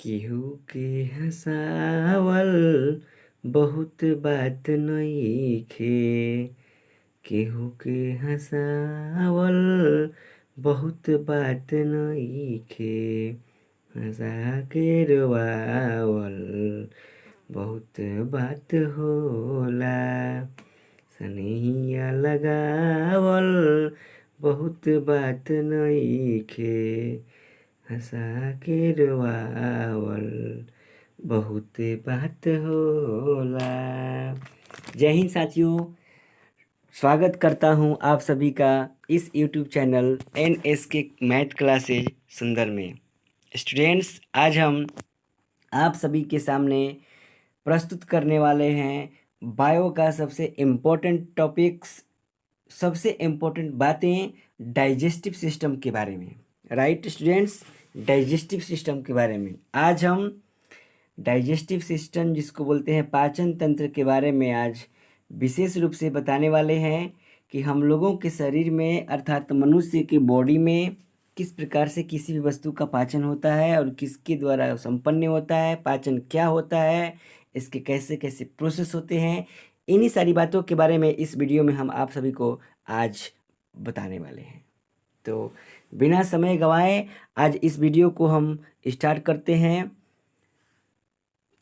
केहू के हँसावल बहुत बात नइखे। केहू के हँसावल बहुत बात नइखे। हँसा के रोआवल बहुत बात होला। सनहिया लगावल बहुत बात नइखे। हँसा के रोआवल बहुत बात होला। जय हिंद साथियों, स्वागत करता हूं आप सभी का इस YouTube channel NSK math classes सुंदर में। स्टूडेंट्स, आज हम आप सभी के सामने प्रस्तुत करने वाले हैं बायो का सबसे इम्पोर्टेंट टॉपिक्स, सबसे इम्पोर्टेंट बातें डाइजेस्टिव सिस्टम के बारे में। राइट स्टूडेंट्स, डाइजेस्टिव सिस्टम के बारे में आज हम डाइजेस्टिव सिस्टम जिसको बोलते हैं पाचन तंत्र के बारे में आज विशेष रूप से बताने वाले हैं कि हम लोगों के शरीर में अर्थात मनुष्य के बॉडी में किस प्रकार से किसी भी वस्तु का पाचन होता है और किसके द्वारा संपन्न होता है, पाचन क्या होता है, इसके कैसे कैसे प्रोसेस होते हैं, इन्हीं सारी बातों के बारे में इस वीडियो में हम आप सभी को आज बताने वाले हैं। तो बिना समय गंवाए आज इस वीडियो को हम स्टार्ट करते हैं।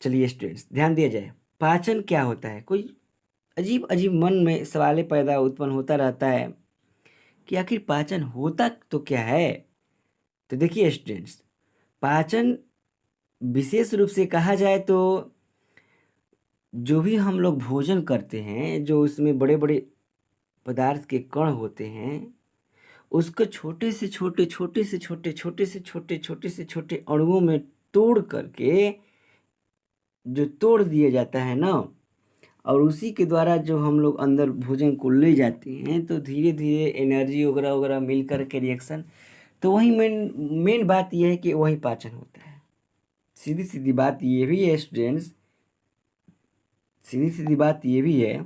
चलिए स्टूडेंट्स, ध्यान दिया जाए, पाचन क्या होता है। कोई अजीब अजीब मन में सवाल पैदा उत्पन्न होता रहता है कि आखिर पाचन होता तो क्या है। तो देखिए स्टूडेंट्स, पाचन विशेष रूप से कहा जाए तो जो भी हम लोग भोजन करते हैं, जो उसमें बड़े बड़े पदार्थ के कण होते हैं, उसको छोटे से छोटे छोटे से छोटे छोटे से छोटे छोटे से छोटे अणुओं में तोड़ करके जो तोड़ दिया जाता है ना, और उसी के द्वारा जो हम लोग अंदर भोजन को ले जाते हैं तो धीरे धीरे एनर्जी वगैरह वगैरह मिल कर के रिएक्शन, तो वही मेन बात यह है कि वही पाचन होता है। सीधी सीधी बात ये भी है स्टूडेंट्स, सीधी सीधी बात ये भी है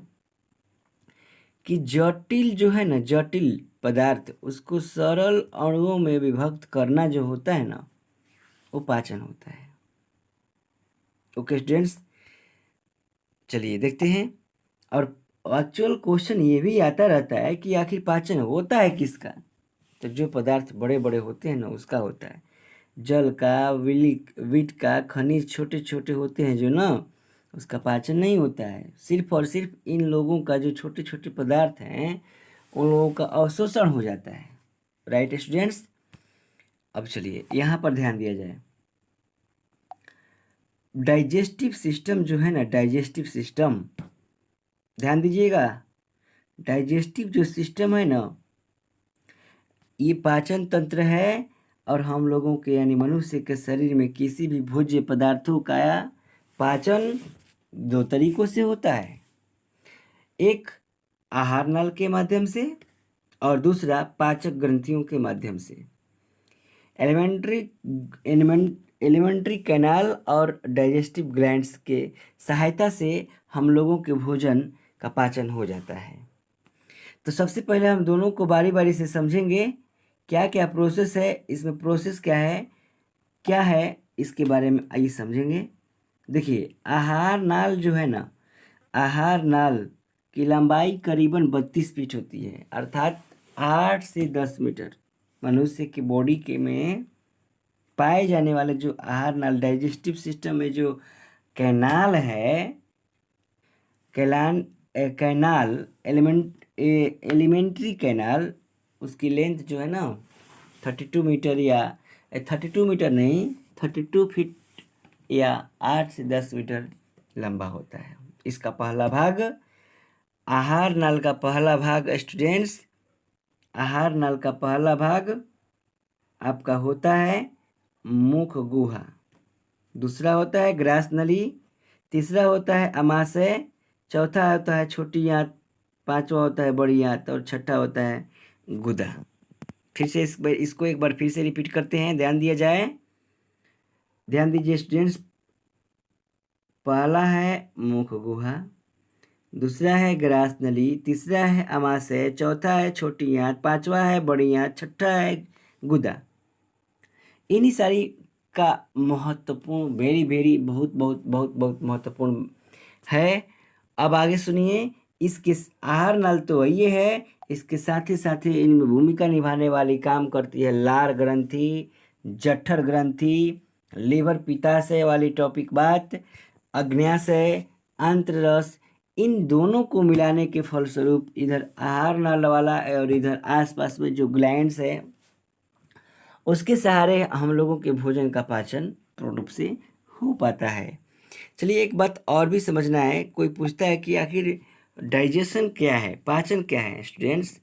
कि जटिल जो है ना, जटिल पदार्थ उसको सरल अणुओं में विभक्त करना जो होता है ना, वो पाचन होता है। ओके स्टूडेंट्स, चलिए देखते हैं। और एक्चुअल क्वेश्चन ये भी आता रहता है कि आखिर पाचन होता है किसका। तो जो पदार्थ बड़े बड़े होते हैं ना, उसका होता है। जल का, विट का, खनिज छोटे छोटे होते हैं जो ना, उसका पाचन नहीं होता है। सिर्फ और सिर्फ इन लोगों का जो छोटे छोटे पदार्थ हैं, उन लोगों का अवशोषण हो जाता है। राइट स्टूडेंट्स, अब चलिए यहाँ पर ध्यान दिया जाए। डाइजेस्टिव सिस्टम जो है ना, डाइजेस्टिव सिस्टम, ध्यान दीजिएगा, डाइजेस्टिव जो सिस्टम है ना, ये पाचन तंत्र है। और हम लोगों के यानी मनुष्य के शरीर में किसी भी भोज्य पदार्थों का पाचन दो तरीकों से होता है। एक आहार नल के माध्यम से और दूसरा पाचक ग्रंथियों के माध्यम से। एलिमेंट्री कैनाल और डाइजेस्टिव ग्लैंड्स के सहायता से हम लोगों के भोजन का पाचन हो जाता है। तो सबसे पहले हम दोनों को बारी बारी से समझेंगे क्या क्या प्रोसेस है, इसमें प्रोसेस क्या है इसके बारे में आइए समझेंगे। देखिए, आहार नाल जो है ना, आहार नाल की लंबाई करीबन 32 फीट होती है, अर्थात 8 से 10 मीटर। मनुष्य की बॉडी के में पाए जाने वाले जो आहार नाल, डाइजेस्टिव सिस्टम में जो कैनाल है, कैनाल एलिमेंट्री कैनाल, उसकी लेंथ जो है ना 32 मीटर, या 32 मीटर नहीं, 32 फीट या 8 से 10 मीटर लंबा होता है। इसका पहला भाग, आहार नाल का पहला भाग स्टूडेंट्स, आहार नाल का पहला भाग आपका होता है मुख गुहा, दूसरा होता है ग्रास नली, तीसरा होता है अमाशय, चौथा होता है छोटी आंत, पांचवा होता है बड़ी आंत और छठा होता है गुदा। फिर से इसको एक बार फिर से रिपीट करते हैं, ध्यान दिया जाए, ध्यान दीजिए स्टूडेंट्स। पहला है मुख गुहा, दूसरा है ग्रास नली, तीसरा है अमाशय, चौथा है छोटी आंत, पांचवा है बड़ी आंत, छठा है गुदा। इन्हीं सारी का महत्वपूर्ण, वेरी वेरी बहुत बहुत बहुत बहुत महत्वपूर्ण है। अब आगे सुनिए। इसके आहार नाल तो ये है, इसके साथ ही इनमें भूमिका निभाने वाली काम करती है लार ग्रंथि, जठर ग्रंथि, लीवर पित्ताशय वाली टॉपिक बात, अग्न्याशय, आंत्ररस, इन दोनों को मिलाने के फलस्वरूप इधर आहार नाल वाला और इधर आसपास में जो ग्लैंड्स है उसके सहारे हम लोगों के भोजन का पाचन पूर्ण रूप से हो पाता है। चलिए एक बात और भी समझना है। कोई पूछता है कि आखिर डाइजेशन क्या है, पाचन क्या है स्टूडेंट्स,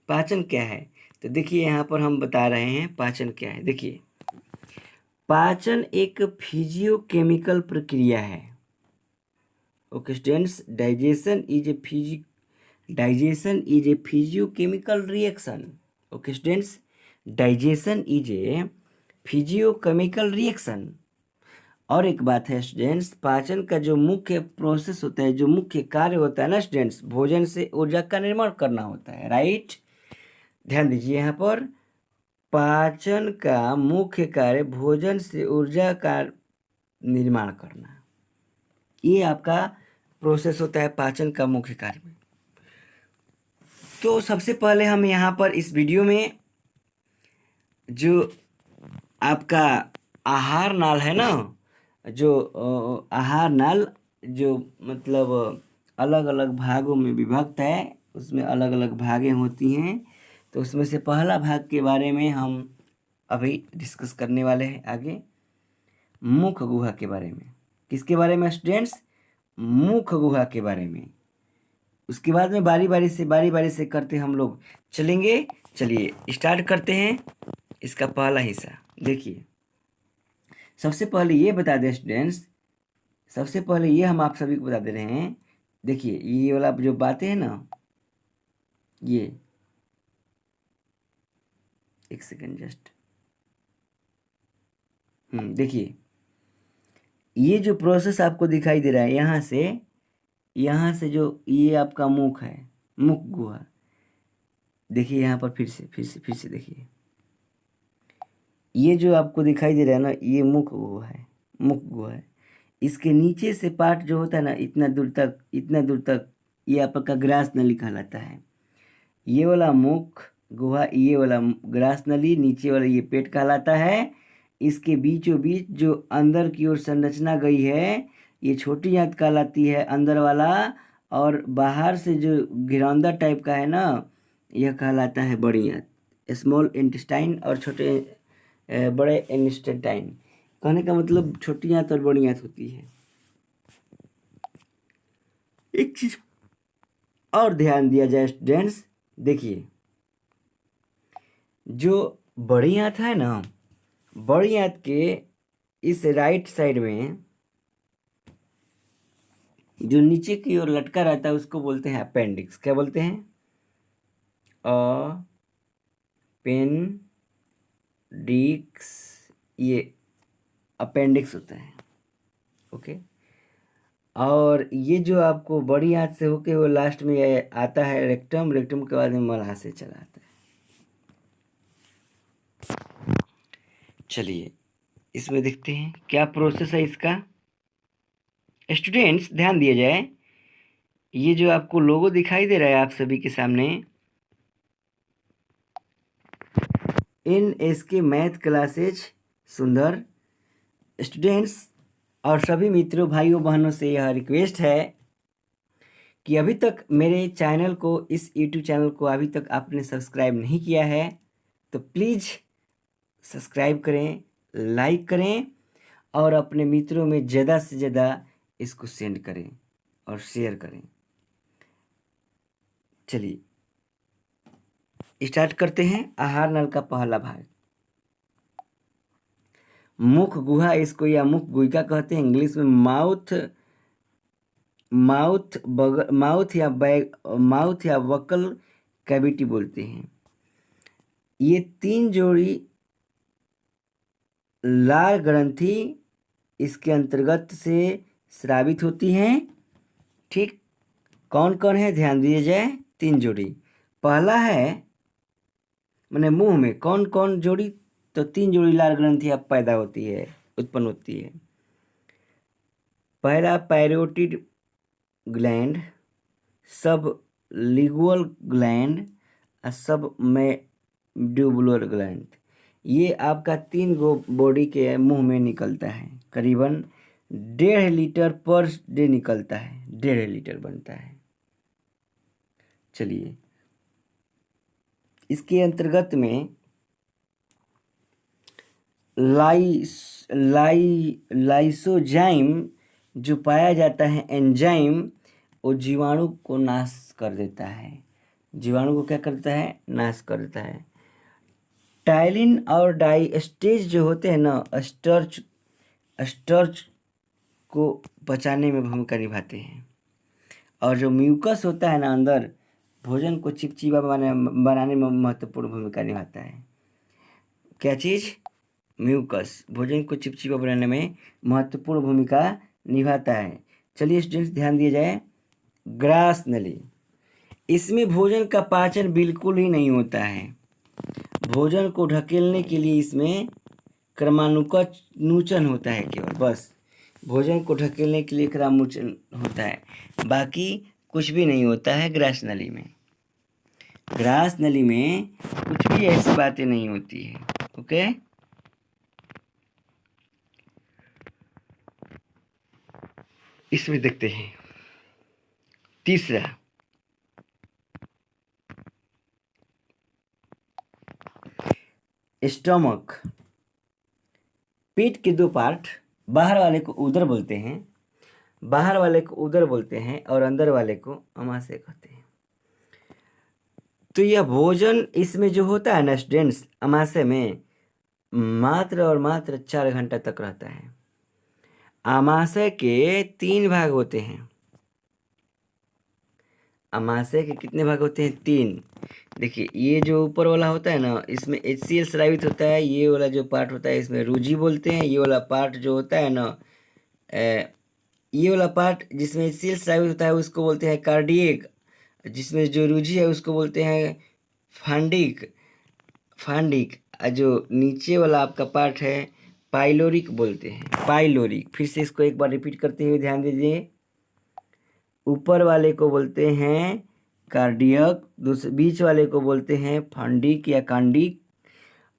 पाचन क्या है? तो देखिए यहाँ पर हम बता रहे हैं पाचन क्या है। देखिए, पाचन एक फिजियोकेमिकल प्रक्रिया है। Okay students, digestion is a physiochemical reaction. Okay students, digestion is a physiochemical reaction. और एक बात है स्टूडेंट्स, पाचन का जो मुख्य प्रोसेस होता है, जो मुख्य कार्य होता है ना स्टूडेंट्स, भोजन से ऊर्जा का निर्माण करना होता है, राइट। ध्यान दीजिए यहाँ पर, पाचन का मुख्य कार्य भोजन से ऊर्जा का निर्माण करना, ये आपका प्रोसेस होता है पाचन का मुख्य कार्य में। तो सबसे पहले हम यहाँ पर इस वीडियो में जो आपका आहार नाल है ना, जो आहार नाल जो मतलब अलग अलग भागों में विभक्त है, उसमें अलग अलग भागें होती हैं। तो उसमें से पहला भाग के बारे में हम अभी डिस्कस करने वाले हैं आगे, मुख गुहा के बारे में। किसके बारे में स्टूडेंट्स? मुख गुहा के बारे में। उसके बाद में बारी बारी से करते हम लोग चलेंगे। चलिए स्टार्ट करते हैं इसका पहला हिस्सा। देखिए, सबसे पहले ये बता दें स्टूडेंट्स, सबसे पहले ये हम आप सभी को बता दे रहे हैं। देखिए ये वाला जो बातें हैं ना, ये एक सेकंड जस्ट, देखिए ये जो प्रोसेस आपको दिखाई दे रहा है, यहाँ से जो ये आपका मुख है, मुख गुहा। देखिए यहाँ पर फिर से देखिए, ये जो आपको दिखाई दे रहा है ना, ये मुख गुहा है, मुख गुहा है। इसके नीचे से पार्ट जो होता है ना, इतना दूर तक ये आपका ग्रास नली कहलाता है। ये वाला मुख गुहा, ये वाला ग्रास नली, नीचे वाला ये पेट कहलाता है। इसके बीचों बीच जो अंदर की ओर संरचना गई है, ये छोटी आंत कहलाती है अंदर वाला, और बाहर से जो घिरौंदा टाइप का है ना, यह कहलाता है बड़ी आंत, स्मॉल इंटेस्टाइन, और बड़े इंटेस्टाइन। कहने का मतलब छोटी आंत और बड़ी आंत होती है। एक चीज और ध्यान दिया जाए स्टूडेंट्स, देखिए जो बड़ी आंत है ना, बड़ी आंत के इस राइट साइड में जो नीचे की ओर लटका रहता है उसको बोलते हैं अपेंडिक्स। क्या बोलते हैं? अपेंडिक्स, ये अपेंडिक्स होता है। ओके, और ये जो आपको बड़ी आंत से होके वो लास्ट में ये आता है रेक्टम, रेक्टम के बाद में मलाशय चला आता है। चलिए इसमें देखते हैं क्या प्रोसेस है इसका। स्टूडेंट्स ध्यान दिया जाए, ये जो आपको लोगो दिखाई दे रहा है आप सभी के सामने, इन इसके मैथ क्लासेज सुंदर। स्टूडेंट्स और सभी मित्रों, भाइयों बहनों से यह रिक्वेस्ट है कि अभी तक मेरे चैनल को, इस यूट्यूब चैनल को अभी तक आपने सब्सक्राइब नहीं किया है तो प्लीज़ सब्सक्राइब करें, लाइक करें, और अपने मित्रों में ज़्यादा से ज़्यादा इसको सेंड करें और शेयर करें। चलिए स्टार्ट करते हैं आहार नल का पहला भाग, मुख गुहा। इसको या मुख गुहिका कहते हैं, इंग्लिश में माउथ या वकल कैविटी बोलते हैं। ये 3 जोड़ी लार ग्रंथि इसके अंतर्गत से स्रावित होती हैं। ठीक, कौन कौन है ध्यान दिया जाए, 3 जोड़ी। पहला है, मैंने मुंह में कौन कौन जोड़ी तो 3 जोड़ीदार ग्रंथियाँ पैदा होती है, उत्पन्न होती है। पहला पैरोटिड ग्लैंड, सब लिगुअल ग्लैंड, सब मेडुलर ग्लैंड। ये आपका 3 गो बॉडी के मुंह में निकलता है, करीबन 1.5 लीटर पर डे निकलता है, 1.5 लीटर बनता है। चलिए, इसके अंतर्गत में लाइसोजाइम जो पाया जाता है, एंजाइम, वो जीवाणु को नाश कर देता है। जीवाणु को क्या करता है? नाश कर देता है। टाइलिन और डाइस्टेज जो होते हैं ना, स्टार्च को पचाने में भूमिका निभाते हैं। और जो म्यूकस होता है ना अंदर, भोजन को चिपचिपा बनाने में महत्वपूर्ण भूमिका निभाता है। क्या चीज़? म्यूकस भोजन को चिपचिपा बनाने में महत्वपूर्ण भूमिका निभाता है। चलिए स्टूडेंट्स, ध्यान दिया जाए। ग्रास नली, इसमें भोजन का पाचन बिल्कुल ही नहीं होता है। भोजन को ढकेलने के लिए इसमें क्रमानुचन होता है केवल, बस भोजन को ढकेलने के लिए क्रमानुचन होता है, बाकी कुछ भी नहीं होता है ग्रास नली में। ग्रास नली में कुछ भी ऐसी बातें नहीं होती है। ओके, इसमें देखते हैं तीसरा, स्टमक। पेट के 2 पार्ट, बाहर वाले को उदर बोलते हैं, और अंदर वाले को अमाशय कहते हैं। तो यह भोजन इसमें जो होता है ना स्टूडेंट्स, अमाशय में मात्र और मात्र 4 घंटा तक रहता है। अमाशय के 3 भाग होते हैं। अमाशय के कितने भाग होते हैं? 3। देखिए, ये जो ऊपर वाला होता है ना, इसमें HCl स्रावित होता है। ये वाला जो पार्ट होता है इसमें रुझि बोलते हैं। ये वाला पार्ट जो होता है ना, ये वाला पार्ट जिसमें HCl स्रावित होता है उसको बोलते हैं कार्डियक। जिसमें जो रुझि है उसको बोलते हैं फांडिक। जो नीचे वाला आपका पार्ट है पाइलोरिक बोलते हैं, पाइलोरिक। फिर से इसको एक बार रिपीट करते हुए ध्यान दीजिए। ऊपर वाले को बोलते हैं कार्डियक, बीच वाले को बोलते हैं फंडिक या कांडिक,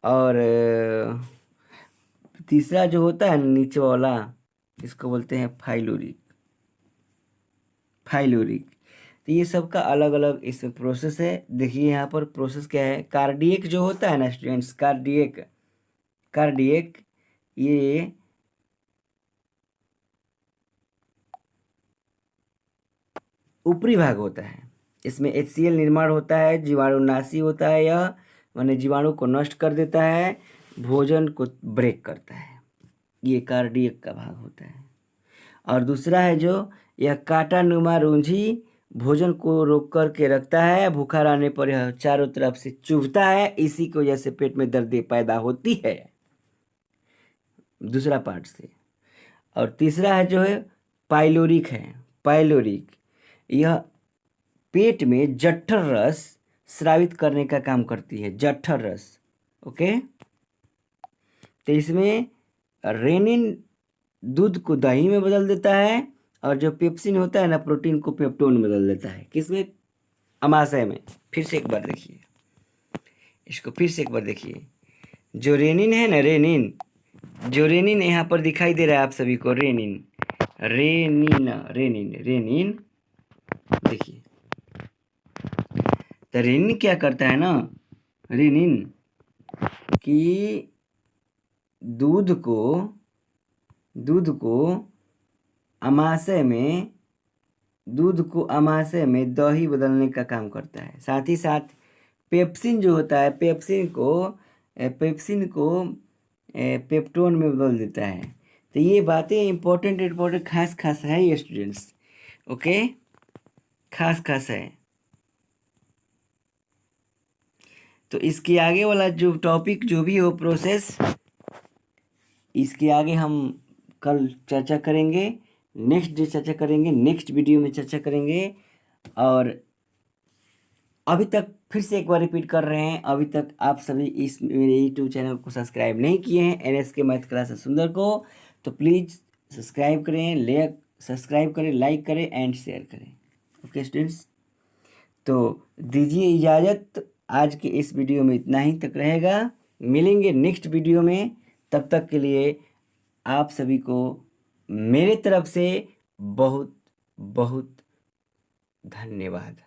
और तीसरा जो होता है नीचे वाला, इसको बोलते हैं फाइलोरिक। तो ये सब का अलग अलग इसमें प्रोसेस है। देखिए यहाँ पर प्रोसेस क्या है। कार्डियक जो होता है ना स्टूडेंट्स, कार्डियक ये ऊपरी भाग होता है। इसमें HCl निर्माण होता है, जीवाणुनाशी होता है यह, माने जीवाणु को नष्ट कर देता है, भोजन को ब्रेक करता है। ये कार्डियक का भाग होता है। और दूसरा है जो यह कांटानुमा रुंझी भोजन को रोक कर के रखता है। भूखा रहने पर यह चारों तरफ से चुभता है, इसी की वजह से पेट में दर्द पैदा होती है, दूसरा पार्ट से। और तीसरा है जो है पाइलोरिक, यह पेट में जठर रस स्रावित करने का काम करती है, जठर रस। ओके, तो इसमें रेनिन दूध को दही में बदल देता है, और जो पेप्सिन होता है ना, प्रोटीन को पेप्टोन में बदल देता है। किसमें? अमाशय में। फिर से एक बार देखिए इसको, फिर से एक बार देखिए। जो रेनिन है ना, जो रेनिन यहाँ पर दिखाई दे रहा है आप सभी को, रेनिन देखिए। तो रेनिन क्या करता है ना, रेनिन कि दूध को अमाशय में दही बदलने का काम करता है। साथ ही साथ पेप्सिन जो होता है, पेप्सिन को पेप्टोन में बदल देता है। तो ये बातें इम्पोर्टेंट खास है ये स्टूडेंट्स। ओके, खास है। तो इसके आगे वाला जो टॉपिक जो भी हो प्रोसेस, इसके आगे हम कल चर्चा करेंगे, नेक्स्ट वीडियो में चर्चा करेंगे। और अभी तक फिर से एक बार रिपीट कर रहे हैं, अभी तक आप सभी इस मेरे यूट्यूब चैनल को सब्सक्राइब नहीं किए हैं NSK मैथ क्लास सुंदर को, तो प्लीज़ सब्सक्राइब करें, लाइक करें एंड शेयर करें। ओके स्टूडेंट्स, तो दीजिए इजाज़त, आज के इस वीडियो में इतना ही तक रहेगा। मिलेंगे नेक्स्ट वीडियो में, तब तक के लिए आप सभी को मेरे तरफ से बहुत बहुत धन्यवाद।